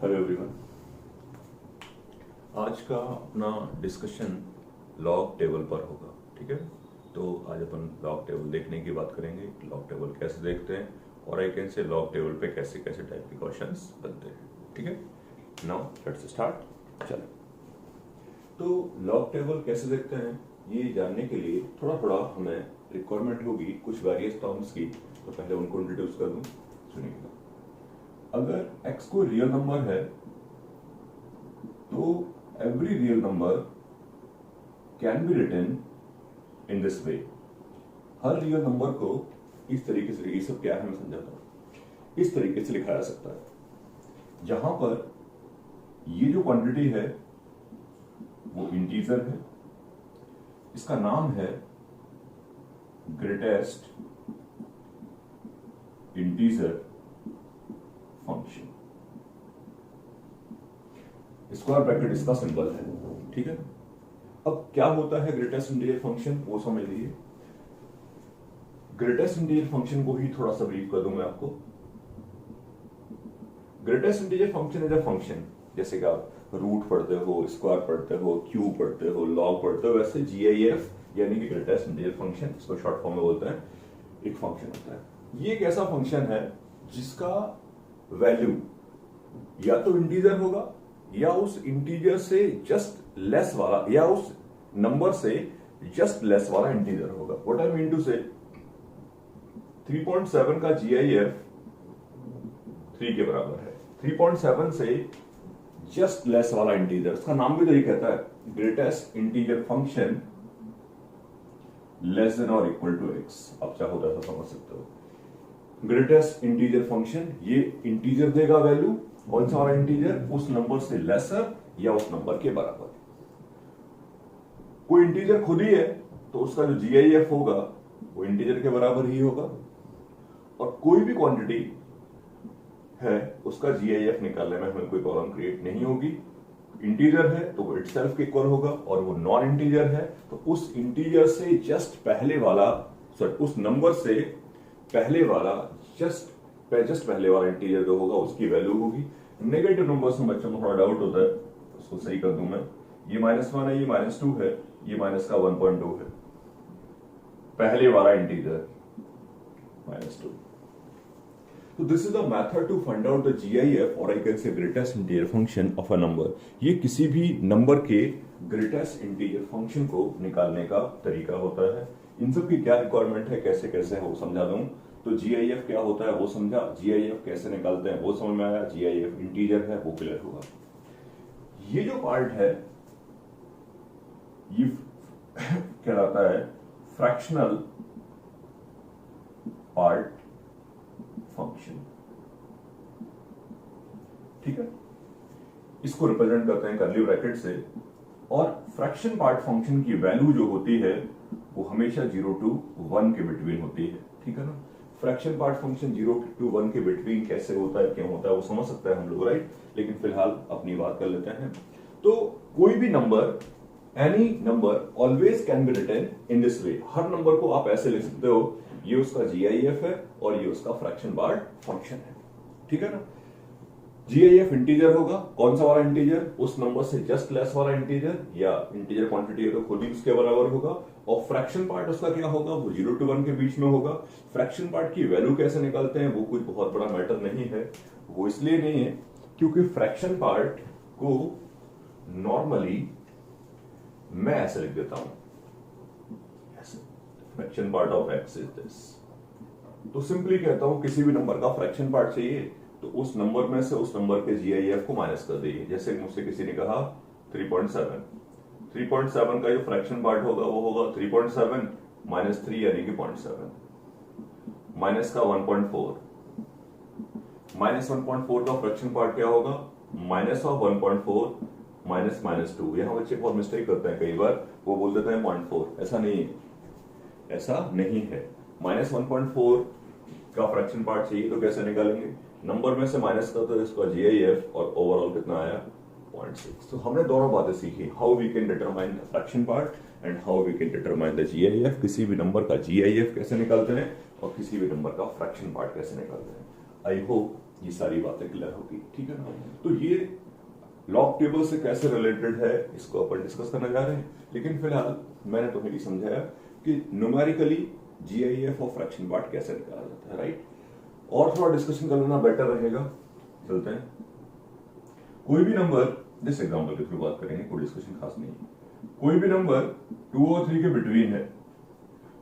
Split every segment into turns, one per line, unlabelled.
Hello everyone. आज का अपना डिस्कशन लॉग टेबल पर होगा। ठीक है, तो आज अपन लॉग टेबल देखने की बात करेंगे। लॉग टेबल कैसे देखते हैं और I can say log table पे कैसे कैसे टाइप के क्वेश्चंस बनते हैं। ठीक है, नाउ लेट्स स्टार्ट। चलो, तो लॉग टेबल कैसे देखते हैं ये जानने के लिए थोड़ा थोड़ा हमें रिक्वायरमेंट होगी कुछ वेरियस टर्म्स की। तो पहले उनको इंट्रोड्यूस कर दूं। सुनिएगा, अगर x कोई रियल नंबर है तो every real number can be written in this way. हर रियल नंबर को इस तरीके से, ये सब क्या है मैं समझाता हूं, इस तरीके से लिखा जा सकता है जहां पर ये जो क्वांटिटी है वो इंटीजर है, इसका नाम है greatest integer function. Square bracket इसका सिंबल है। ठीक है, अब क्या होता है ग्रेटेस्ट इंटीजर फंक्शन वो समझ लीजिए। ग्रेटेस्ट इंटीजर फंक्शन को ही थोड़ा सा ब्रीफ कर दूं मैं आपको। Greatest integer function is a function, जैसे कि आप रूट पढ़ते हो, स्क्वायर पढ़ते हो, क्यूब पढ़ते हो, लॉग पढ़ते हो, वैसे जीआईएफ यानी कि ग्रेटेस्ट इंटीजर फंक्शन, इसको शॉर्ट फॉर्म में बोलते हैं, एक फंक्शन होता है। ये एक ऐसा फंक्शन है जिसका वैल्यू या तो इंटीजर होगा या उस इंटीजर से जस्ट लेस वाला, या उस नंबर से जस्ट लेस वाला इंटीजर होगा। व्हाट आई मीन टू से, 3.7 का जीआईएफ 3 के बराबर है। 3.7 से जस्ट लेस वाला इंटीजर, उसका नाम भी तो ये कहता है greatest integer function less than और इक्वल टू एक्स। आप चाहो तो ऐसा समझ सकते हो। ग्रेटेस्ट इंटीजर फंक्शन ये इंटीजर देगा वैल्यू, कौन सा वाला इंटीजर, उस नंबर से लेसर या उस नंबर के बराबर। कोई इंटीजर खुद ही है तो उसका जो जीआईएफ होगा वो इंटीजर के बराबर ही होगा, और कोई भी क्वांटिटी है उसका जीआईएफ निकालने में हमें कोई प्रॉब्लम क्रिएट नहीं होगी। इंटीजर है तो वो इटसेल्फ के इक्वल होगा, और वो नॉन इंटीजर है तो उस इंटीजर से जस्ट पहले वाला, सॉरी उस नंबर से पहले वाला जस्ट पहले वाला इंटीजर जो होगा उसकी वैल्यू होगी। नेगेटिव नंबर्स में बच्चों को थोड़ा डाउट होता है, उसको सही कर दूं मैं। ये -1 है, ये -2 है, ये माइनस का 1.2 है, पहले वाला integer -2। So this is the method to find out the GIF or I can say greatest integer function of a number। ये किसी भी नंबर के greatest integer function को निकालने का तरीका होता है। इन सब की क्या रिक्वायरमेंट है, कैसे कैसे है वो समझा दूं। तो GIF क्या होता है वो समझा, GIF कैसे निकालते हैं वो समझ में आया, GIF इंटीजर है वो क्लियर हुआ। ये जो पार्ट है ये कहलाता है फ्रैक्शनल पार्ट फंक्शन। ठीक है, इसको रिप्रेजेंट करते हैं कर्ली ब्रैकेट से, और फ्रैक्शन पार्ट फंक्शन की वैल्यू जो होती है वो हमेशा 0 to 1 के बिटवीन होती है। ठीक है ना, फ्रैक्शन पार्ट फंक्शन 0 to 1 के बिटवीन कैसे होता है, क्यों होता है वो समझ सकते हैं हम लोग, राइट। लेकिन फिलहाल अपनी बात कर लेते हैं। तो कोई भी number, any number always can be written in this way. हर नंबर को आप ऐसे लिख सकते हो, ये उसका जीआईएफ है और ये उसका फ्रैक्शन पार्ट फंक्शन है। ठीक है ना, जीआईएफ इंटीजर होगा, कौन सा वाला इंटीजर, उस नंबर से जस्ट लेस वाला इंटीजर, या इंटीजर क्वांटिटी है तो खुद ही उसके बराबर होगा। और फ्रैक्शन पार्ट उसका क्या होगा, वो 0 to 1 के बीच में होगा। फ्रैक्शन पार्ट की वैल्यू कैसे निकालते हैं वो कुछ बहुत बड़ा मैटर नहीं है, वो इसलिए नहीं है क्योंकि फ्रैक्शन पार्ट को नॉर्मली मैं ऐसे लिख देता हूं, fraction part of x is this. तो सिंपली कहता हूं किसी भी नंबर का फ्रैक्शन पार्ट चाहिए तो उस नंबर में से उस नंबर के जीआईएफ को माइनस कर दीजिए। जैसे मुझसे किसी ने कहा 3.7 का जो फ्रैक्शन पार्ट होगा वो होगा 3.7 -3 यानी कि 0.7, माइनस का 1.4, -1.4 का फ्रैक्शन पार्ट क्या होगा, -1.4 -2। यहां बच्चे बहुत मिस्टेक करते हैं, कई बार वो बोल देते हैं 0.4, ऐसा नहीं है, ऐसा नहीं है। -1.4 का फ्रैक्शन पार्ट चाहिए तो कैसे निकालेंगे, नंबर में से माइनस करते हैं इसका जीआईएफ, और ओवरऑल कितना आया 0.6। तो हमने दोनों बातें सीखी, how we can determine the fraction part and how we can determine the GIF. किसी भी नंबर का जीआईएफ कैसे निकालते हैं और किसी भी नंबर का फ्रैक्शन पार्ट कैसे निकालते हैं। आई होप ये सारी बातें क्लियर होगी, ठीक है ना। तो ये लॉग टेबल से कैसे रिलेटेड है इसको अपन डिस्कस करने जा रहे हैं, लेकिन फिलहाल मैंने तुम्हें ये समझाया कि न्यूमेरिकली जीआईएफ और फ्रैक्शन पार्ट कैसे निकाला जाता है, राइट। और थोड़ा डिस्कशन कर लेना बेटर रहेगा। चलते हैं, कोई भी नंबर, जिस एग्जांपल के थ्रू बात करेंगे, कोई डिस्कशन खास नहीं है। कोई भी नंबर 2 और 3 के बिटवीन है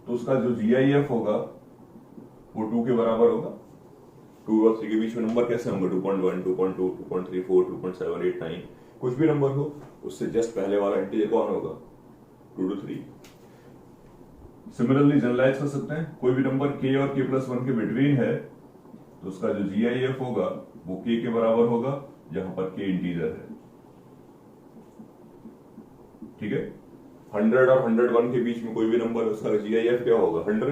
तो उसका जो जीआईएफ होगा वो 2 के बराबर होगा। 2 और 3 के बीच में नंबर कैसे होंगे, 2.1, 2.2, 2.34, 2.7, 8, 9, कुछ भी नंबर हो, उससे जस्ट पहले वाला इंटीजर कौन होगा, 2 to 3। सिमिलरली जनरलाइज कर सकते हैं, कोई भी नंबर k और k+1 के बिटवीन है तो उसका जो जीआईएफ होगा वो k के बराबर होगा, जहां पर k इंटीजर है, ठीक है। 100 और 101 के बीच में कोई भी नंबर, उसका जीआईएफ क्या होगा, 100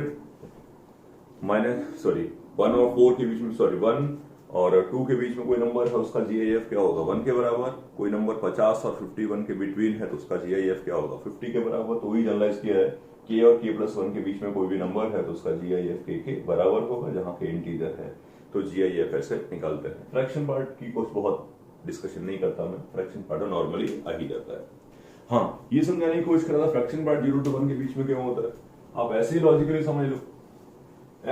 माइनस 1 और 4 के बीच में 1 और 2 के बीच में कोई नंबर है, उसका जीआईएफ क्या होगा, 1 के बराबर। कोई नंबर 50 और 51 के बिटवीन है तो उसका जीआईएफ क्या होगा, 50 के बराबर। तो वही जनरलाइज किया है, k और k+1 के बीच में कोई भी नंबर है तो उसका जीआईएफ k के बराबर होगा, जहां k इंटीजर है। तो जीआईएफ ऐसे निकालते हैं। फ्रैक्शन पार्ट की कुछ बहुत डिस्कशन नहीं करता मैं, फ्रैक्शन पार्ट नॉर्मली आ ही जाता है। हाँ, ये समझाने की कोशिश कर रहा था फ्रैक्शन पार्ट 0 to 1 के बीच में क्यों होता है। आप ऐसे ही लॉजिकली समझ लो,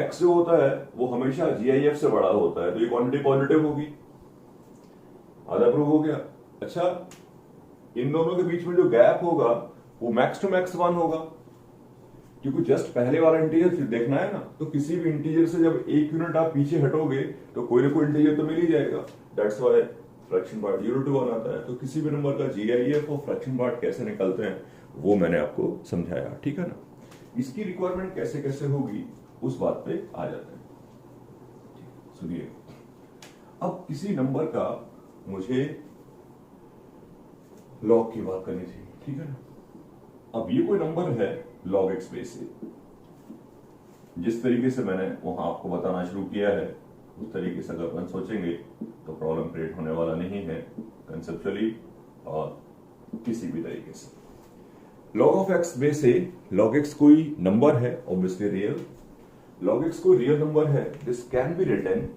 x जो होता है वो हमेशा जीआईएफ से बड़ा होता है, तो ये क्वांटिटी पॉजिटिव होगी, आधा प्रूव हो गया। अच्छा, इन दोनों के बीच में जो गैप होगा वो मैक्स टू मैक्स 1 होगा, क्योंकि जस्ट पहले वाला इंटीजर देखना है ना, तो किसी भी इंटीजर से जब 1 यूनिट आप पीछे हटोगे तो कोई ना कोई इंटीजर तो मिल ही जाएगा। That's why fraction part 0 to 1 आता है। तो किसी भी नंबर का जीआईएफ और फ्रैक्शन पार्ट कैसे निकालते हैं वो मैंने आपको समझाया, ठीक है ना। इसकी रिक्वायरमेंट कैसे कैसे होगी उस बात पे आ जाते हैं। सुनिए, अब किसी नंबर का मुझे लॉग की बात करनी थी, ठीक है ना। अब ये कोई नंबर है log x बेस से, जिस तरीके से मैंने वहां आपको बताना शुरू किया है उस तरीके से अगर अपन सोचेंगे तो प्रॉब्लम क्रिएट होने वाला नहीं है कंसेप्चुअली और किसी भी तरीके से। log ऑफ x बेस से log x कोई नंबर है, ऑब्वियसली रियल। log x कोई रियल नंबर है, this can be written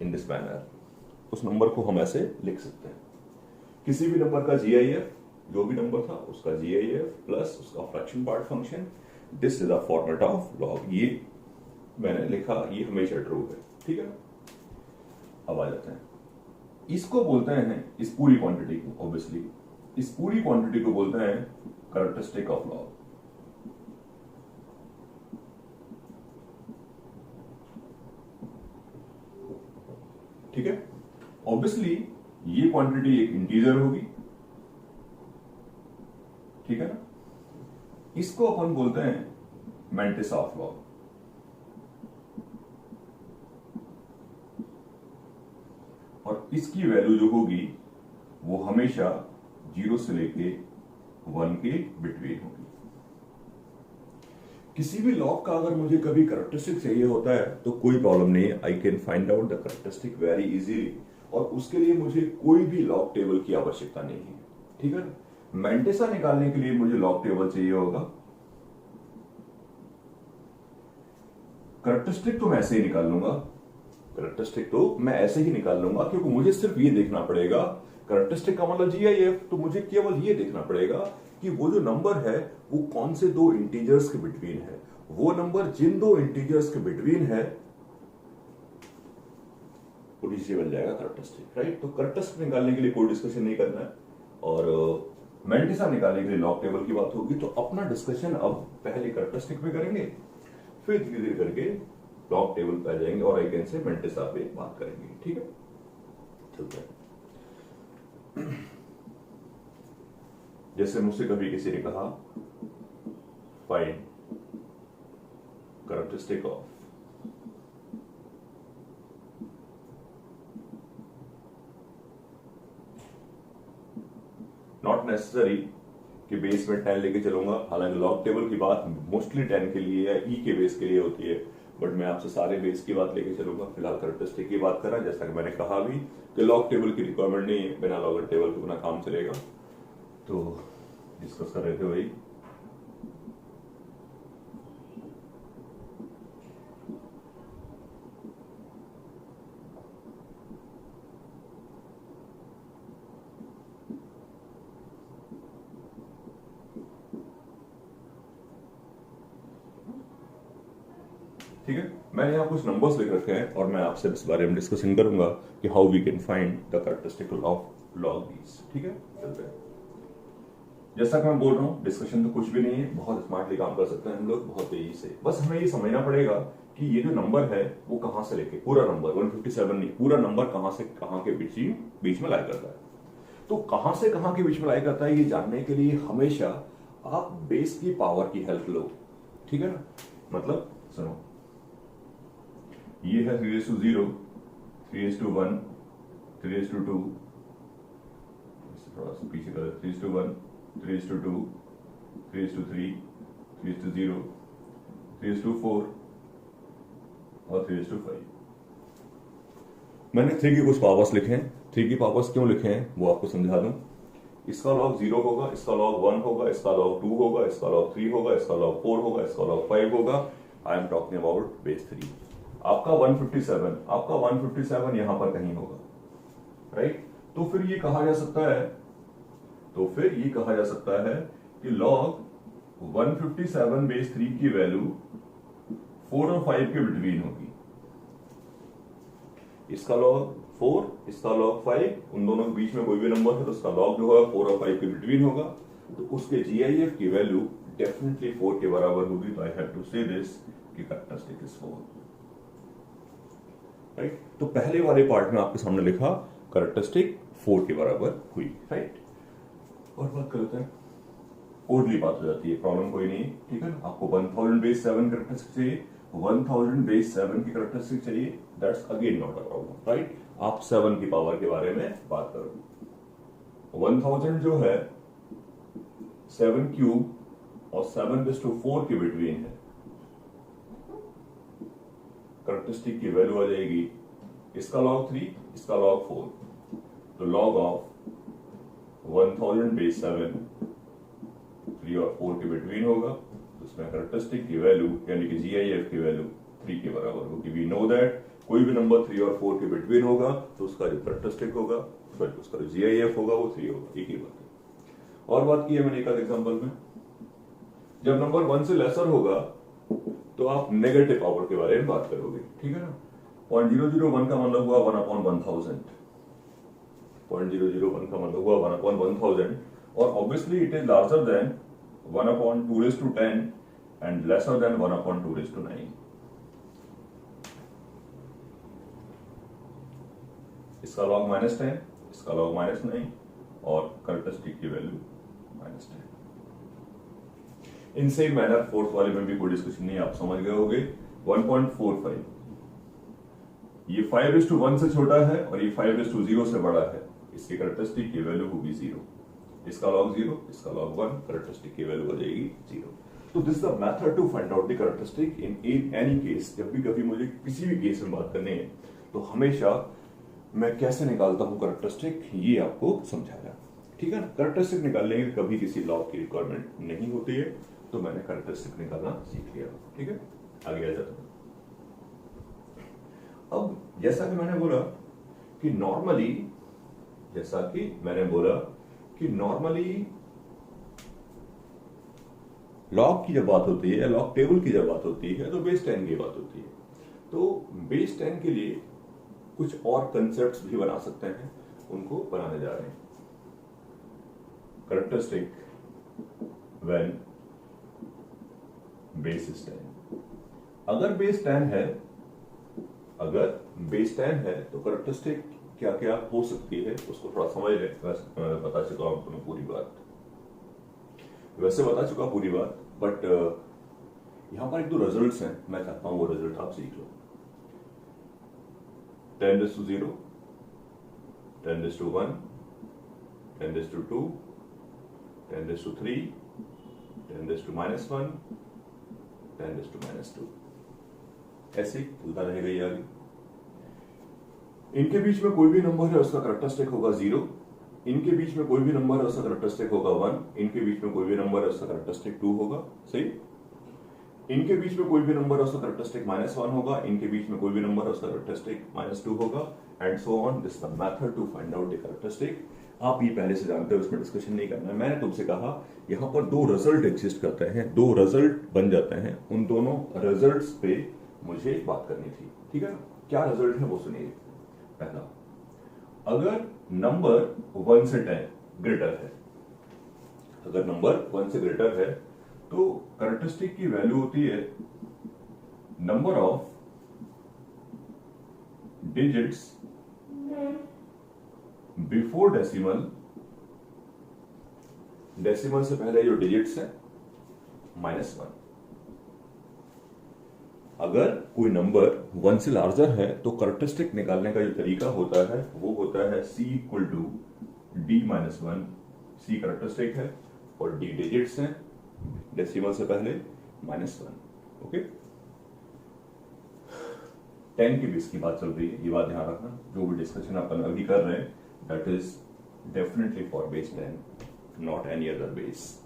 in this manner. उस नंबर को हम ऐसे लिख सकते हैं, किसी भी नंबर का जीआईएफ, जो भी नंबर था उसका जीआईएफ प्लस उसका fraction part function, this is the format of log. ये मैंने लिखा, ये हमेशा ट्रू है, ठीक है। अब आ जाते हैं, इसको बोलते हैं, इस पूरी क्वांटिटी को, ऑब्वियसली इस पूरी क्वांटिटी को बोलते हैं कैरेक्टरिस्टिक ऑफ लॉग। ठीक है, ऑब्वियसली ये क्वांटिटी एक इंटीजर होगी, ठीक है ना। इसको अपन बोलते हैं मैंटिस ऑफ लॉग। और इसकी वैल्यू जो होगी वो हमेशा 0 से लेके 1 के बिटवीन होगी। किसी भी लॉग का अगर मुझे कभी कैरेक्टरिस्टिक चाहिए होता है तो कोई प्रॉब्लम नहीं है, I can find out the characteristic very easily, और उसके लिए मुझे कोई भी लॉग टेबल की आवश्यकता नहीं है, ठीक है। मैंटिसा निकालने के लिए मुझे लॉग टेबल चाहिए होगा। कैरेक्टरिस्टिक तो मैं ऐसे ही निकाल लूंगा, कैरेक्टरिस्टिक तो मैं ऐसे ही निकाल लूंगा, क्योंकि मुझे सिर्फ ये देखना पड़ेगा, कैरेक्टरिस्टिक का मतलब जीआईएफ, तो मुझे केवल ये देखना पड़ेगा कि वो जो नंबर है वो कौन से दो इंटीजर्स के बिटवीन है। वो नंबर जिन दो इंटीजर्स के बिटवीन है वो नीचे बन जाएगा कैरेक्टरिस्टिक, राइट। तो कैरेक्टरिस्टिक निकालने के लिए कोई डिस्कशन नहीं करना है, और मैंटिसा निकालने के लिए लॉग टेबल की बात होगी। तो अपना डिस्कशन अब पहले कैरेक्टरिस्टिक पे करेंगे, फिर धीरे धीरे करके लॉग टेबल पे आ जाएंगे और आई कैन से मैंटिसा पे बात करेंगे, ठीक है। चलते हैं। जैसे मुझसे कभी किसी ने कहा find characteristic of not necessary कि बेस में 10 लेके चलूंगा, हालांकि लॉग टेबल की बात मोस्टली 10 के लिए या ई के बेस के लिए होती है, बट मैं आपसे सारे बेस की बात लेके चलूंगा। फिलहाल कैरेक्टरिस्टिक की बात करा, जैसा कि मैंने कहा भी कि लॉग टेबल की रिक्वायरमेंट नहीं है, बिना लॉग टेबल के बिना काम चलेगा। तो डिस्कस कर रहे थे वही, ठीक है, मैंने यहाँ कुछ नंबर्स लिख रखे हैं और मैं आपसे इस बारे में डिस्कशन करूंगा कि how we can find the characteristic of log these. ठीक है, चलते हैं। जैसा कि मैं बोल रहा हूँ, डिस्कशन तो कुछ भी नहीं है, बहुत स्मार्टली काम कर सकते हैं हम लोग, बहुत तेजी से। बस हमें ये समझना पड़ेगा कि ये जो नंबर है वो कहां से लेके, पूरा नंबर 157 नहीं, पूरा नंबर कहां से कहां के बीच में लाई करता है। तो कहां से कहां के बीच में लाई करता है, ये जानने के लिए हमेशा आप बेस की पावर की हेल्प लो। ठीक है ना, मतलब सुनो, ये है 3:0, 3:1, 3:2, थोड़ा सा पीछे कर, 3:1, 3:2, 3:3, 3:0, 3:4 और 3:5। मैंने 3 की कुछ पावर्स लिखे हैं। 3 की पावर्स क्यों लिखे हैं वो आपको समझा दूं। इसका लॉग 0 होगा, इसका लॉग 1 होगा, इसका लॉग 2 होगा, इसका लॉग 3 होगा, इसका लॉग 4 होगा, इसका लॉग 5 होगा। I am talking about base 3। आपका 157 यहां पर कहीं होगा, राइट। तो फिर ये कहा जा सकता है कि लॉग 157 बेस 3 की वैल्यू 4 और 5 के बिटवीन होगी। इसका लॉग 4, इसका लॉग 5, उन दोनों के बीच में कोई भी नंबर है तो उसका लॉग जो है 4 और 5 के बिटवीन होगा, तो उसके GIF की वैल्यू डेफिनेटली 4 के बराबर होगी। तो आई हैव टू से दिस कि कैरेक्टरिस्टिक इज 4, राइट। तो पहले वाले पार्ट में आपके सामने लिखा कैरेक्टरिस्टिक 4 के बराबर हुई, राइट। और बात करते हैं, ओडली बात हो जाती है, प्रॉब्लम कोई नहीं, ठीक है ना। आपको 1000 बेस 7 कैरेक्टरिस्टिक चाहिए, 1000 बेस 7 की कैरेक्टरिस्टिक चाहिए, that's again not a problem, right. आप 7 की पावर के बारे में बात करो। 1000 जो है 7 क्यूब और 7/4 के बिटवीन है। कैरेक्टरिस्टिक की वैल्यू आ जाएगी, इसका लॉग 3, इसका लॉग 4, तो लॉग ऑफ 1000 बेस 7 3 और 4 के बिटवीन होगा, तो उसमें कैरेक्टरिस्टिक की वैल्यू यानी कि GIF की वैल्यू 3 के बराबर होगी। वी नो दैट कोई भी नंबर 3 और 4 के बिटवीन होगा तो उसका जो कैरेक्टरिस्टिक होगा, उसका जो GIF होगा वो 3 होगा, एक ही बात है। और बात की है मैंने एक एग्जांपल में, जब नंबर 1 से लेसर होगा तो आप नेगेटिव पावर के बारे में बात करोगे, ठीक है ना। 0.001 का मतलब हुआ 1/1000, 0.001 का मतलब हुआ 1/1000, और obviously it is larger than 1/2 and lesser than 1/2. इसका लॉग -10, इसका लॉग -9 और कैरेक्टरिस्टिक की value -10। In same manner fourth वाले में भी कोई डिस्कशन नहीं, आप समझ गए होंगे। 1.45, ये 5:1 से छोटा है और ये 5:0 से बड़ा है, इसकी कैरेक्टरिस्टिक की वैल्यू होगी 0। इसका लॉग 0, इसका लॉग 1, कैरेक्टरिस्टिक की वैल्यू हो जाएगी 0। तो this the method to find out the characteristic in any case. जब भी कभी मुझे किसी भी केस में बात करनी है तो हमेशा मैं कैसे निकालता हूं कैरेक्टरिस्टिक, ये आपको समझाया, ठीक है ना। कैरेक्टरिस्टिक निकालने के कभी किसी लॉग की रिक्वायरमेंट नहीं होती है, तो मैंने कैरेक्टरिस्टिक निकालना सीख लिया, ठीक है। आगे आ जाता हूं। अब जैसा कि मैंने बोला कि नॉर्मली लॉग की जब बात होती है, लॉग टेबल की जब बात होती है, तो बेस 10 की बात होती है। तो बेस 10 के लिए कुछ और कंसेप्ट्स भी बना सकते हैं, उनको बनाने जा रहे हैं। Characteristic when base is 10। अगर बेस 10 है तो कैरेक्टरिस्टिक क्या क्या हो सकती है उसको थोड़ा समझ ले। बता चुका हूं तुम्हें पूरी बात, बट यहां पर एक दो रिजल्ट्स हैं, मैं चाहता हूं वो रिजल्ट आप सीख लो। 10:0, 10:1, 10:2, 10:3, 10:-1, 10:-2, ऐसे चलता रहेगा ये आगे। इनके बीच में कोई भी नंबर है उसका कैरेक्टरिस्टिक होगा 0, इनके बीच में कोई भी नंबर है उसका कैरेक्टरिस्टिक होगा 1, इनके बीच में कोई भी नंबर है उसका कैरेक्टरिस्टिक 2 होगा, सही। इनके बीच में कोई भी नंबर है उसका कैरेक्टरिस्टिक -1 होगा, इनके बीच में कोई भी नंबर है उसका कैरेक्टरिस्टिक -2 होगा, and so on. This the method to find out the characteristic. आप ये पहले से जानते हो, इसमें डिस्कशन नहीं करना है। मैंने तुमसे कहा यहाँ पर दो रिजल्ट एग्जिस्ट करते हैं, दो रिजल्ट बन जाते हैं, उन दोनों रिजल्ट्स पे मुझे एक बात करनी थी, ठीक है ना। क्या रिजल्ट है वो सुनिए। पहला, अगर नंबर 1 से 10 ग्रेटर है, अगर नंबर 1 से ग्रेटर है तो कैरेक्टरिस्टिक की वैल्यू होती है number of digits before decimal, decimal से पहले जो डिजिट्स है -1। अगर कोई नंबर 1 से लार्जर है तो कैरेक्टरिस्टिक निकालने का जो तरीका होता है वो होता है C equal to D-1। C characteristic है और D डिजिट्स हैं, डेसिमल से पहले -1। ओके, 10 के बेस की बात चल रही है, ये बात ध्यान रखना। जो भी डिस्कशन अपन अभी कर रहे हैं that is definitely for base 10, not any other base.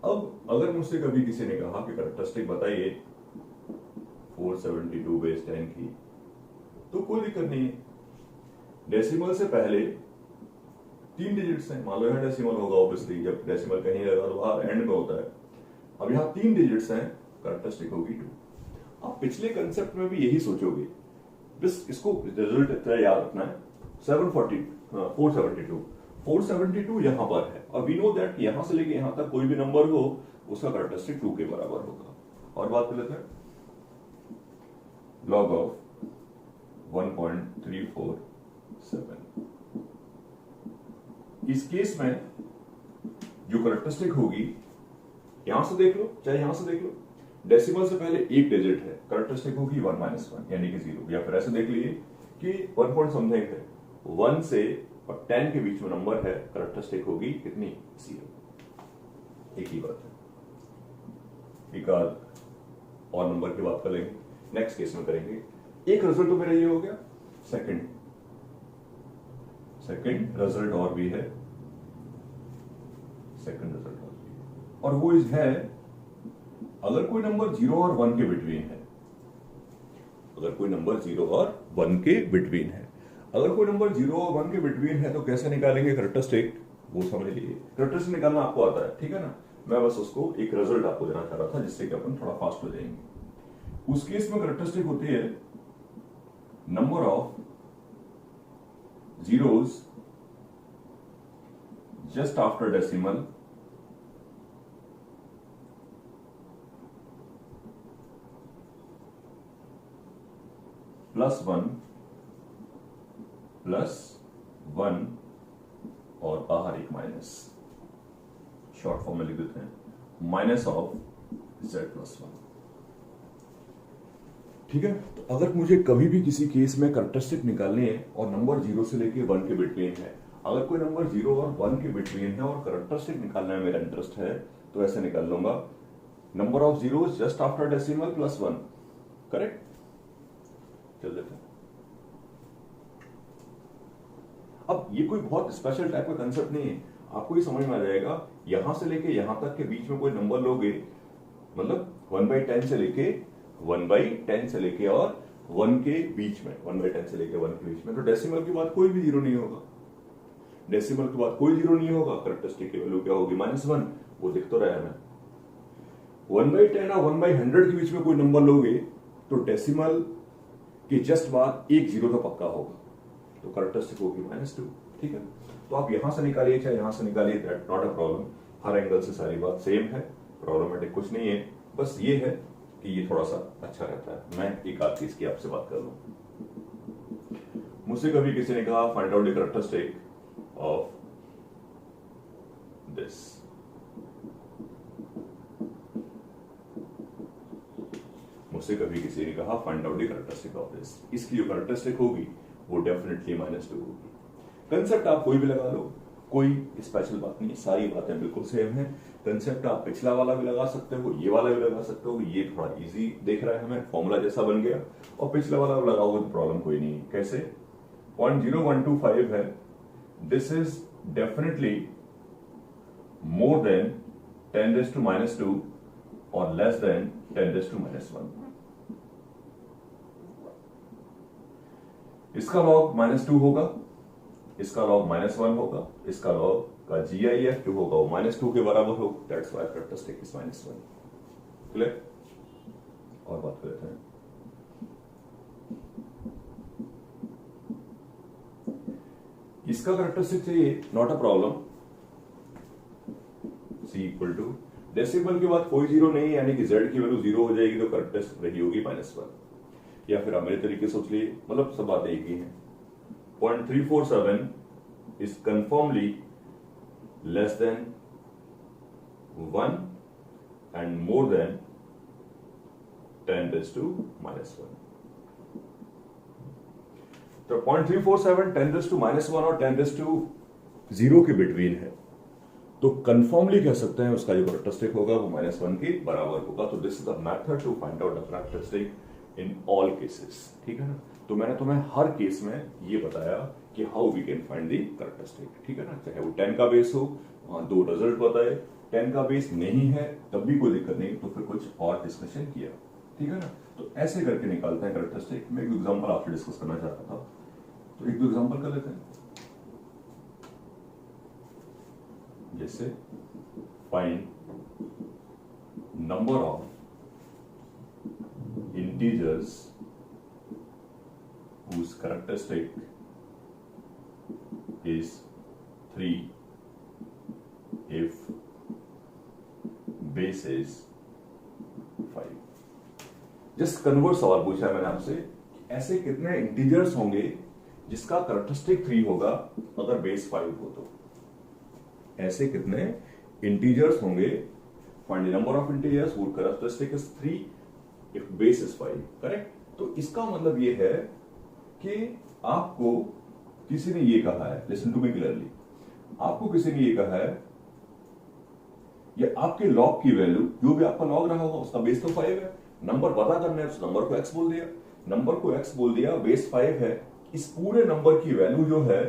अब अगर मुझसे कभी किसी ने कहा कि कैरेक्टरिस्टिक बताइए 472 बेस 10 की, तो कोई दिक्कत नहीं है। डेसिमल से पहले 3 डिजिट्स हैं, मान लो यहाँ डेसिमल होगा, ऑब्वियसली जब डेसिमल कहीं लगा तो बाहर एंड में होता है। अब यहाँ 3 डिजिट्स हैं, कैरेक्टरिस्टिक होगी 2। आप पिछले कंसेप्ट में भी यही सोचोगे, बस इसको रिजल्ट इतना याद रखना है। 472 यहां पर है और वी नो दैट यहां से लेके यहां तक कोई भी नंबर हो उसका कैरेक्टरिस्टिक 2 के बराबर होगा। और बात कर लेते हैं log ऑफ 1.347। इस केस में जो कैरेक्टरिस्टिक होगी, यहां से देख लो चाहे यहां से देख लो, डेसिमल से पहले एक डिजिट है, कैरेक्टरिस्टिक होगी 1 - 1 यानी कि 0। या फिर ऐसे देख लीजिए कि 1 पॉइंट समथिंग है, 1 से और 10 के बीच में नंबर है, कैरेक्टरिस्टिक होगी कितनी 0। एक ही बात है। एक और नंबर की बात करेंगे, नेक्स्ट केस में करेंगे। एक रिजल्ट तो मेरा ये हो गया, सेकंड रिजल्ट और भी है, सेकंड रिजल्ट और भी है, और वो इस है अगर कोई नंबर 0 और 1 के बिटवीन है, अगर कोई नंबर 0 और 1 के बिटवीन है, अगर कोई नंबर 0 और 1 के बिटवीन है तो कैसे निकालेंगे कैरेक्टरिस्टिक, वो समझ लीजिए। कैरेक्टरिस्टिक निकालना आपको आता है, ठीक है ना। मैं बस उसको एक रिजल्ट आपको देना चाह रहा था जिससे कि अपन थोड़ा फास्ट हो जाएंगे। उस केस में कैरेक्टरिस्टिक होती है number of zeros just after decimal +1 और बाहर एक माइनस, शॉर्ट फॉर्म में लिख देते हैं माइनस ऑफ z+1। ठीक है, तो अगर मुझे कभी भी किसी केस में कैरेक्टरिस्टिक निकालनी है और नंबर 0 से लेके 1 के बिटवीन है, अगर कोई नंबर 0 और 1 के बिटवीन है और कैरेक्टरिस्टिक निकालने में मेरा इंटरेस्ट है तो ऐसे निकाल लूंगा number of zeros just after decimal +1। Correct, चल देते हैं। अब ये कोई बहुत स्पेशल टाइप का कंसेप्ट नहीं है, आपको ये समझ में आ जाएगा। यहां से लेके यहां तक के बीच में कोई नंबर लोगे, मतलब 1/10 से लेके 1/10 से लेके और 1 के बीच में, 1/10 से लेके 1 के बीच में, तो डेसिमल के बाद कोई भी 0 नहीं होगा। डेसिमल के बाद कोई 0 नहीं होगा, कैरेक्टरिस्टिक की वैल्यू क्या होगी -1, वो दिख तो रहा है। 1/10 और 1/100 के बीच में कोई नंबर लोगे तो डेसिमल के जस्ट बाद एक 0 तो पक्का होगा, तो कैरेक्टरिस्टिक होगी -2। ठीक है, तो आप यहां से निकालिए चाहे यहां से निकालिए, that not a problem. Her angle से सारी बात सेम है, प्रॉब्लमेटिक कुछ नहीं है। बस ये है कि ये थोड़ा सा अच्छा रहता है। मैं एक आध चीज की आपसे बात कर लूं। मुझसे कभी किसी ने कहा find out the characteristic of this, मुझसे कभी किसी ने कहा find out the characteristic of this, इसकी जो कैरेक्टरिस्टिक होगी वो डेफिनेटली -2 होगी। कंसेप्ट आप कोई भी लगा लो, कोई स्पेशल बात नहीं, सारी बातें बिल्कुल सेम है। कंसेप्ट आप पिछला वाला भी लगा सकते हो, ये वाला भी लगा सकते हो, ये थोड़ा इजी देख रहा है हमें, फॉर्मूला जैसा बन गया, और पिछला वाला लगाओगे तो प्रॉब्लम कोई नहीं है। कैसे? 0.0125 है, this is definitely more than 10⁻² और लेस देन 10⁻1। इसका लॉग -2 होगा, इसका लॉग -1 होगा, इसका लॉग का GIF जो होगा वो -2 के बराबर होगा, that's why characteristic is -1। Clear? और बात कर लेते हैं। इसका कैरेक्टरिस्टिक चाहिए, not a problem. C equal to decimal के बाद कोई जीरो नहीं, यानी कि z की वैल्यू जीरो हो जाएगी, तो कैरेक्टरिस्टिक रही होगी -1। या फिर आप मेरे तरीके से सोच लिए, मतलब सब बातें एक ही हैं। 0.347 is conformly less than 1 and more than 10 raised to -1। तो 0.347 10 raised to -1 और 10 raised to 0 के बिटवीन है, तो कंफर्मली कह सकते हैं उसका जो कैरेक्टरिस्टिक होगा वो -1 के बराबर होगा। तो this is the method to find out the characteristic in all cases, ठीक है ना। तो मैंने तुम्हें हर केस में ये बताया कि how we can find the characteristic, ठीक है ना। चाहे वो 10 का बेस हो, वहां 2 रिजल्ट बताए, 10 का बेस नहीं है तब भी कोई दिक्कत नहीं, तो फिर कुछ और डिस्कशन किया, ठीक है ना। तो ऐसे करके निकालते हैं कैरेक्टरिस्टिक। मैं एक एग्जांपल आपसे डिस्कस करना चाहता था, तो एक दो एग्जांपल कर लेते हैं। जैसे find number of integers whose characteristic is 3 if base is 5। Just convert सवाल पूछा है मैंने आपसे, ऐसे कितने इंटीजर्स होंगे जिसका कैरेक्टरिस्टिक 3 होगा अगर बेस 5 हो तो। ऐसे कितने इंटीजर्स होंगे, find the number of integers whose characteristic is 3 if base is 5, correct. तो इसका मतलब ये है कि आपको किसी ने ये कहा है, लिसन टू मी क्लियरली, आपको किसी ने ये कहा है ये आपके लॉग की वैल्यू, जो भी आपका लॉग रहा होगा उसका बेस तो 5 है, नंबर पता करना है, उस नंबर को x बोल दिया, नंबर को x बोल दिया, बेस 5 है, इस पूरे नंबर की वैल्यू जो है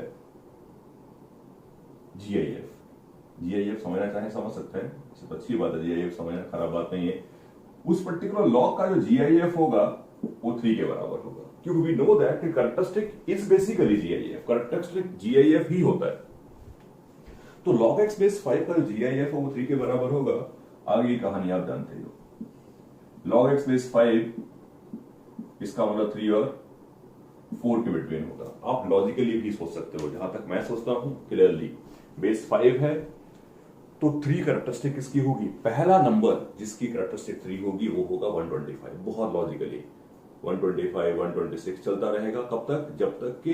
GIF समझना चाहे समझ सकते हैं, सिर्फ अच्छी बात है, GIF समझना खराब बात नहीं है। उस पर्टिकुलर लॉग का जो GIF होगा वो 3 के बराबर होगा, क्योंकि we know that characteristic is basically GIF, characteristic GIF ही होता है। तो log x बेस 5 का जो GIF है वो 3 के बराबर होगा। आगे की कहानी आप जानते हो। log x बेस 5 इसका मतलब 3 और 4 के बिटवीन होगा। आप लॉजिकली भी सोच सकते हो, जहां तक मैं सोचता हूं क्लियरली, बेस 5 है तो 3 कैरेक्टरिस्टिक किसकी होगी, पहला नंबर जिसकी कैरेक्टरिस्टिक 3 होगी वो होगा 125। बहुत लॉजिकली 125 126 चलता रहेगा, कब तक, जब तक कि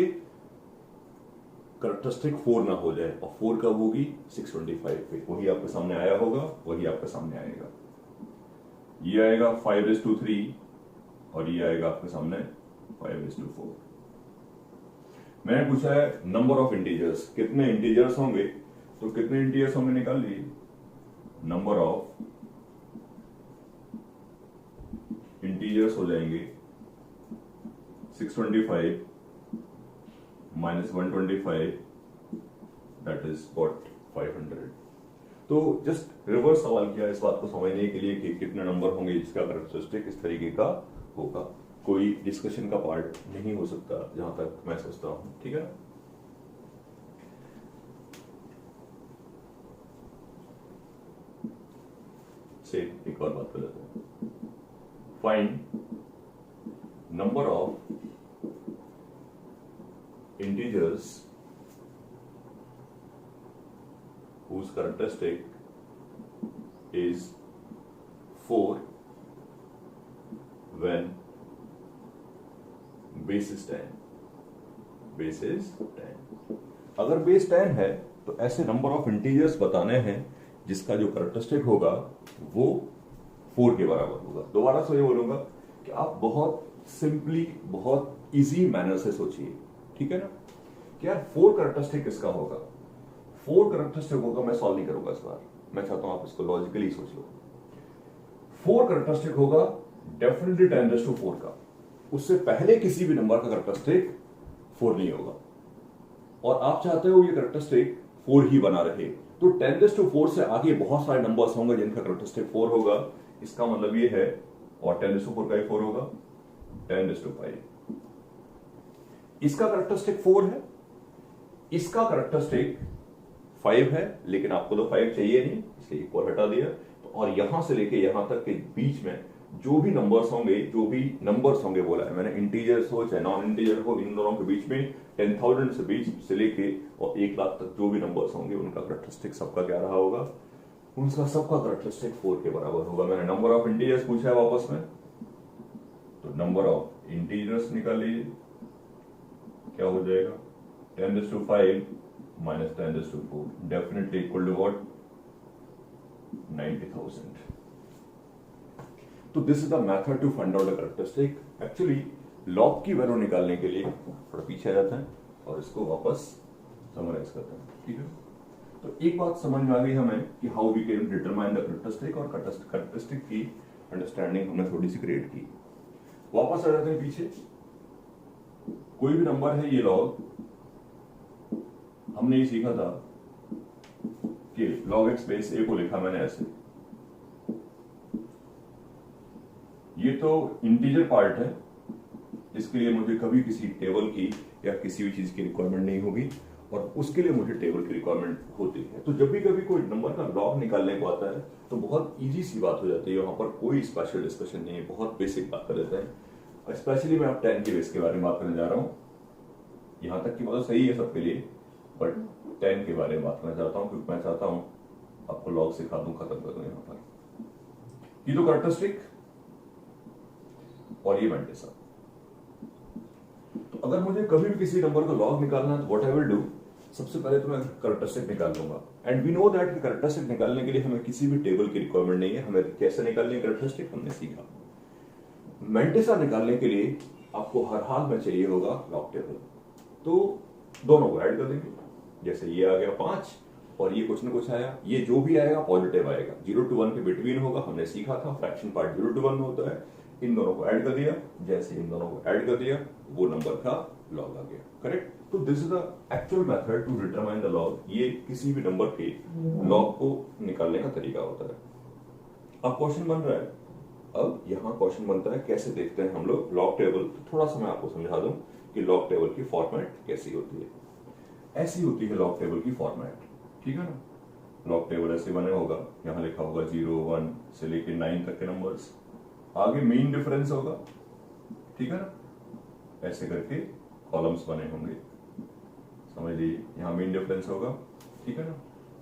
कैरेक्टरिस्टिक 4 ना हो जाए, और 4 कब होगी, 625 पे। वही आपके सामने आया होगा, वही आपके सामने आएगा, ये आएगा 5:3 और ये आएगा आपके सामने 5:4। मैंने पूछा है नंबर ऑफ इंटीजर्स, कितने इंटीजर्स होंगे, तो कितने इंटीजर्स होंगे निकाल लिए, नंबर ऑफ इंटीजर्स हो जाएंगे 625 minus 125 that is what 500। तो जस्ट रिवर्स सवाल किया इस बात को समझने के लिए कि कितने नंबर होंगे जिसका कैरेक्टरिस्टिक इस तरीके का होगा। कोई डिस्कशन का पार्ट नहीं हो सकता जहां तक मैं सोचता हूं, ठीक है। से एक और बात कर लेते हैं, find number of integers whose characteristic is 4 when base is 10। base is 10। अगर बेस 10 है तो ऐसे नंबर ऑफ इंटीजर्स बताने हैं जिसका जो कैरेक्टरिस्टिक होगा वो 4 के बराबर होगा। दोबारा से ये बोलूंगा कि आप बहुत सिंपली, बहुत इजी मैनर से सोचिए, ठीक है ना, कि यार 4 कैरेक्टरिस्टिक किसका होगा, 4 कैरेक्टरिस्टिक होगा। मैं सॉल्व नहीं करूंगा इस बार, मैं चाहता हूं आप इसको लॉजिकली सोच लो। 4 कैरेक्टरिस्टिक होगा डेफिनेटली 10⁻⁴ का, उससे पहले किसी भी नंबर का कैरेक्टरिस्टिक 4 नहीं होगा, और आप चाहते हो ये कैरेक्टरिस्टिक 4 ही बना रहे, तो 10⁻⁴ से आगे बहुत सारे नंबर्स होंगे जिनका कैरेक्टरिस्टिक 4 होगा। इसका मतलब ये है, और 10⁻⁴ का ही 4 होगा, 10⁻⁵। इसका कैरेक्टरिस्टिक 4 है, इसका कैरेक्टरिस्टिक 5 है, लेकिन आपको तो 5 चाहिए नहीं, इसलिए 4 हटा दिया। तो और यहां से लेके यहां तक के बीच में जो भी नंबर्स होंगे बोला है मैंने, इंटीजर्स हो चाहे नॉन इंटीजर हो, इन दोनों के बीच में 10,000 से बीच से लेके और 1 लाख तक जो भी नंबर्स होंगे उनका करेक्टरिस्टिक सबका क्या रहा होगा, उनका सबका करेक्टरिस्टिक 4 के बराबर होगा। मैंने नंबर ऑफ इंटीजर्स पूछा है वापस में, तो नंबर ऑफ इंटीजर्स निकाल लीजिए, क्या हो जाएगा 10⁵ minus 10⁴, definitely equal to what 90,000। तो this is the method to find out the characteristic. Actually log की वैल्यू निकालने के लिए थोड़ा पीछे आ जाते हैं और इसको वापस समराइज करते हैं, ठीक है। तो एक बात समझ में आ गई हमें कि how we can determine the characteristic, और करेक्टरिस्टिक की अंडरस्टैंडिंग हमने थोड़ी सी क्रिएट की। वापस आ जाते हैं पीछे। कोई भी नंबर है ये लॉग, हमने ये सीखा था कि log x बेस a को लिखा मैंने ऐसे, ये तो इंटीजर पार्ट है, इसके लिए मुझे कभी किसी टेबल की या किसी भी चीज की रिक्वायरमेंट नहीं होगी, और उसके लिए मुझे टेबल की रिक्वायरमेंट होती है। तो जब भी कभी कोई नंबर का लॉग निकालने को आता है तो बहुत इजी सी बात हो जाती है, वहां पर कोई स्पेशल डिस्कशन नहीं है, बहुत बेसिक बात कर देते हैं। स्पेशली मैं आप 10 के बेस के बारे में बात करने जा रहा हूँ, यहां तक की बात सही है सबके लिए, बट 10 के बारे में बात करना चाहता हूं क्योंकि मैं चाहता हूं आपको लॉग सिखा दूं, खत्म कर दूं। यहां पर ये तो करेक्टरिस्टिक और ये मैंटिसा। तो अगर मुझे कभी भी किसी नंबर का लॉग निकालना है तो व्हाट आई विल डू, सबसे पहले तो मैं करेक्टरिस्टिक निकाल लूंगा। And we know that characteristic निकालने के लिए हमें किसी भी टेबल की रिक्वायरमेंट नहीं है। हमें कैसे निकालनी है करेक्टरिस्टिक हमने सीखा। मैंटिसा निकालने के लिए आपको हर हाल में चाहिए होगा लॉग टेबल, तो दोनों को ऐड कर देंगे। जैसे ये आ गया 5 और ये कुछ ना कुछ आया, ये जो भी आएगा पॉजिटिव आएगा, 0 to 1 के बिटवीन होगा, हमने सीखा था फ्रैक्शन पार्ट 0 to 1 में होता है। इन दोनों को ऐड कर दिया, जैसे इन दोनों को ऐड कर दिया वो नंबर का लॉग आ गया, करेक्ट। तो this is the actual method to determine the log. ये किसी भी नंबर के लॉग को निकालने का तरीका होता है। अब क्वेश्चन बन रहा है, अब यहाँ क्वेश्चन बनता है कैसे देखते हैं हम लोग लॉग टेबल। तो थोड़ा सा मैं आपको समझा दूं कि लॉग टेबल की फॉर्मेट कैसी होती है। ऐसी होती है लॉग टेबल की फॉर्मेट, ठीक है ना। लॉग टेबल ऐसे बने होगा, यहाँ लिखा होगा 0 1 से लेके 9 तक के नंबर्स, आगे मीन डिफरेंस होगा, ठीक है ना। ऐसे करके कॉलम्स बने होंगे, समझ लीजिए यहाँ मीन डिफरेंस होगा, ठीक है ना।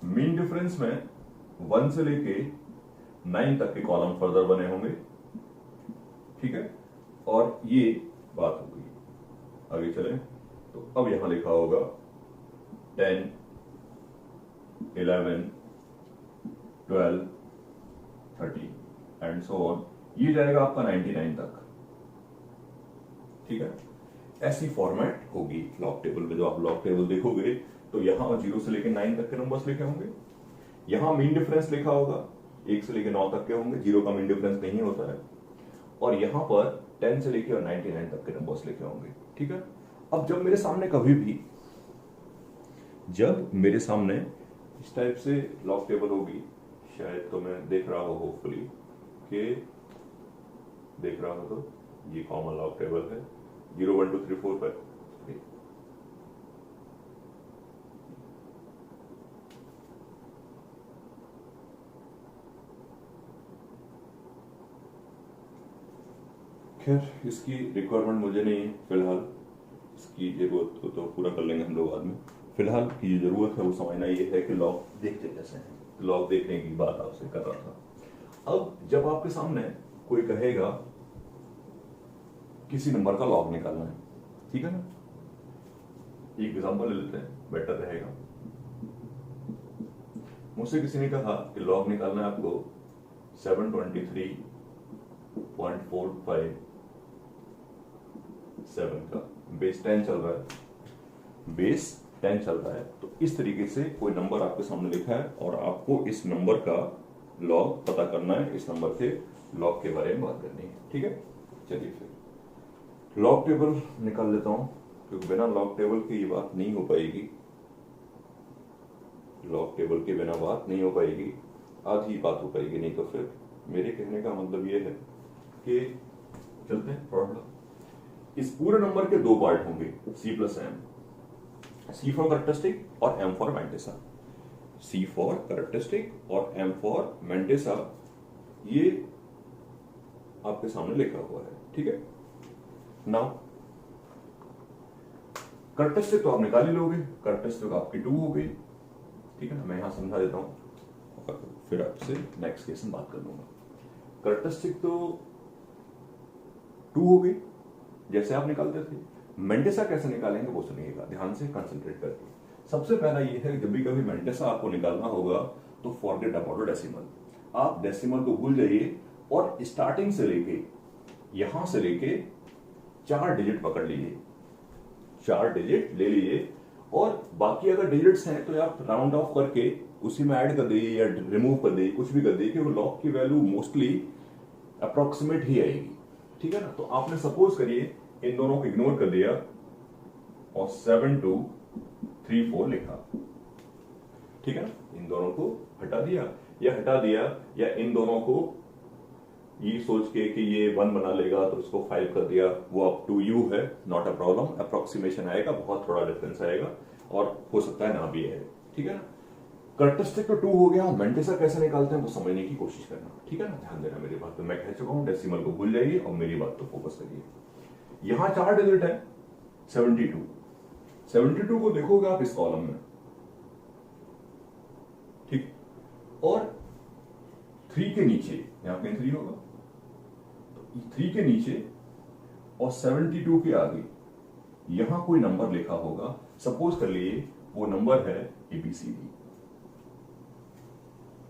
मीन डिफरेंस में 1 से लेके 9 तक के कॉलम फर्दर बने होंगे, ठीक है। और ये बात होगी, आगे चले तो अब यहां लिखा होगा 10 11 12 13 एंड सो ऑन, ये जाएगा आपका 99 तक, ठीक है। ऐसी फॉर्मेट होगी लॉग टेबल में। जो आप लॉग टेबल देखोगे तो यहां 0 से लेकर 9 तक के नंबर्स लिखे होंगे, यहां मीन डिफरेंस लिखा होगा, 1 से लेकर 9 तक के होंगे, 0 का मीन डिफरेंस नहीं होता है, और यहां पर 10 से लेकर 99 तक के नंबर्स लिखे होंगे, ठीक है। अब जब मेरे सामने कभी भी, जब मेरे सामने इस टाइप से लॉग टेबल होगी, शायद तो मैं देख रहा हूं होपफुली कि देख रहा हूं, तो ये कॉमन लॉग टेबल है 0 1 2 3 4 5। खैर इसकी रिक्वायरमेंट मुझे नहीं है फिलहाल, इसकी जरूरत तो पूरा कर लेंगे हम लोग बाद में। फिलहाल की जो जरूरत है वो समझना ये है कि लॉग देखते कैसे हैं, लॉग देखने की बात आपसे कर रहा था। अब जब आपके सामने कोई कहेगा किसी नंबर का लॉग निकालना है, ठीक है ना, एक एग्जांपल ले लेते हैं, बेटर रहेगा। मुझसे किसी ने कहा कि लॉग निकालना है आपको 723.457 का, बेस 10 चल रहा है, बेस 10 चल रहा है। तो इस तरीके से कोई नंबर आपके सामने लिखा है और आपको इस नंबर का लॉग पता करना है, इस नंबर के लॉग के बारे में बात करनी है, ठीक है। चलिए फिर लॉग टेबल निकाल लेता हूं, क्योंकि बिना लॉग टेबल के ये बात नहीं हो पाएगी, लॉग टेबल के बिना बात नहीं हो पाएगी, आधी बात हो पाएगी। नहीं तो फिर मेरे कहने का मतलब ये है कि चलते हैं प्रॉब्लम। इस पूरे नंबर के 2 पार्ट होंगे, C plus M, C for characteristic और M for mantissa. C for characteristic और M फॉर मैंटिसा, ये आपके सामने लिखा हुआ है, ठीक है। नाउ कैरेक्टरिस्टिक तो आप निकाल ही लोगे, कैरेक्टरिस्टिक आपकी 2 हो गई, ठीक है ना। मैं यहां समझा देता हूं और फिर आपसे नेक्स्ट केस में बात कर लूंगा। कैरेक्टरिस्टिक तो 2 हो गई जैसे आप निकालते थे। मेंटेसा कैसे निकालेंगे वो सुनिएगा ध्यान से, कंसंट्रेट करके। सबसे पहला ये है कि जब भी कभी मेंटेसा आपको निकालना होगा तो फॉरगेट अबाउट डेसिमल। आप डेसिमल को भूल जाइए और स्टार्टिंग से लेके यहां से लेके 4 डिजिट पकड़ लीजिए, 4 डिजिट ले लीजिए और बाकी अगर डिजिट्स हैं तो आप राउंड ऑफ करके उसी में ऐड कर दीजिए या रिमूव कर दीजिए, कुछ भी कर दीजिए कि वो लॉग की वैल्यू मोस्टली अप्रोक्सीमेट ही आएगी, ठीक है ना। तो आपने सपोज करिए इन दोनों को इग्नोर कर दिया और 7 2 3 4 लिखा, ठीक है ना। इन दोनों को हटा दिया या इन दोनों को ये सोच के कि ये 1 बना लेगा तो उसको 5 कर दिया, वो अप टू यू है, नॉट अ प्रॉब्लम। अप्रोक्सीमेशन आएगा, बहुत थोड़ा डिफरेंस आएगा और हो सकता है ना भी है, ठीक है ना। कैरेक्टरिस्टिक तो 2 हो गया, मेंटेसा कैसे निकालते हैं वो समझने की कोशिश करना, ठीक है ना। ध्यान देना मेरी बात पे, मैं कह चुका हूं डेसिमल को भूल जाइए और मेरी बात पे फोकस करिए। यहां 4 डिजिट है 72 को देखोगे आप इस कॉलम में, ठीक, और 3 के नीचे यहां पे 3 होगा तो 3 के नीचे और 72 के आगे यहां कोई नंबर लिखा होगा। सपोज कर लिए वो नंबर है ABCD,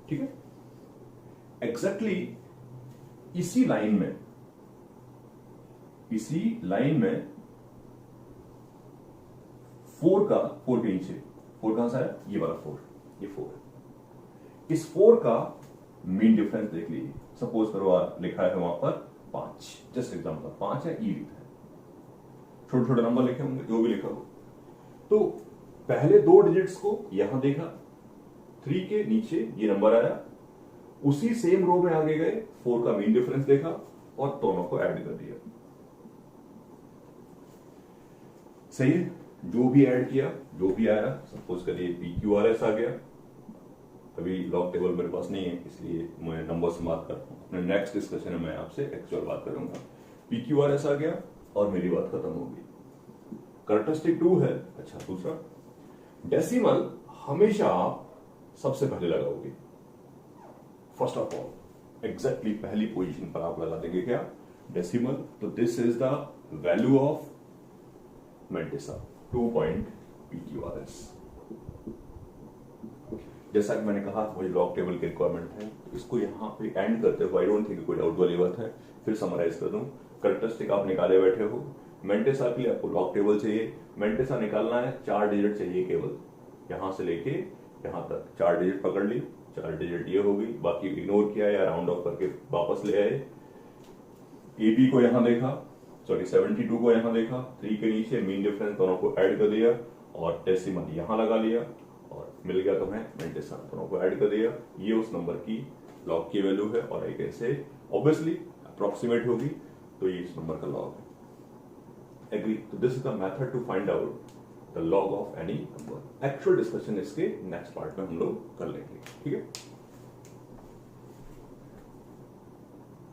ठीक है। एग्जैक्टली इसी लाइन में 4 के नीचे 4 कहां से आया, ये वाला 4, ये 4 है। इस 4 का मीन डिफरेंस देख लीजिए। सपोज करो लिखा है वहां पर 5, जस्ट एग्जांपल 5 है, ई लिखा है, छोटे छोटे नंबर लिखे होंगे जो भी लिखा हो। तो पहले 2 डिजिट्स को यहां देखा, 3 के नीचे ये नंबर आया, उसी सेम रो में आगे गए, 4 का मीन डिफरेंस देखा और दोनों को ऐड कर दिया। सही है, जो भी ऐड किया जो भी आया, सपोज करिए PQRS आ गया। अभी लॉग टेबल मेरे पास नहीं है इसलिए मैं नंबर से बात करता हूं, अपने नेक्स्ट डिस्कशन में मैं आपसे एक्चुअल बात करूंगा। PQRS आ गया और मेरी बात खत्म हो गई। कैरेक्टरिस्टिक 2 है। अच्छा, दूसरा डेसिमल हमेशा आप सबसे पहले लगाओगे, फर्स्ट ऑफ ऑल एग्जैक्टली पहली पोजीशन पर आप लगा देंगे क्या, डेसिमल। तो this is the value of mantissa 2 point PQRS। जैसा कि मैंने कहा मुझे लॉग टेबल की रिक्वायरमेंट है, तो इसको यहाँ पे एंड करते हुए आई डोंट थिंक कोई डाउट वाली बात है, फिर समराइज कर दूं। कैरेक्टरिस्टिक आप निकाले बैठे हो, मेंटेसा के लिए आपको लॉग टेबल चाहिए, मेंटेसा निकालना है 4 डिजिट चाहिए केवल, यहां से लेके यहां तक 4 डिजिट पकड़ ली, 4 डिजिट ये हो गई, बाकी इग्नोर किया या राउंड ऑफ करके वापस ले आए। AB को यहां देखा, सॉरी 72 को यहां देखा, 3 के नीचे मीन डिफरेंस दोनों को ऐड कर दिया और डेसिमल यहां लगा लिया और मिल गया तुम्हें मेंटेसा, दोनों को ऐड कर दिया। ये उस नंबर की लॉग की वैल्यू है और एक ऐसे ऑब्वियसली अप्रोक्सीमेट होगी, तो ये इस नंबर का लॉग है। एग्री? तो this is the method to find out the log of any number. Actual discussion इसके नेक्स्ट पार्ट में हम लोग कर लेंगे, ठीक है।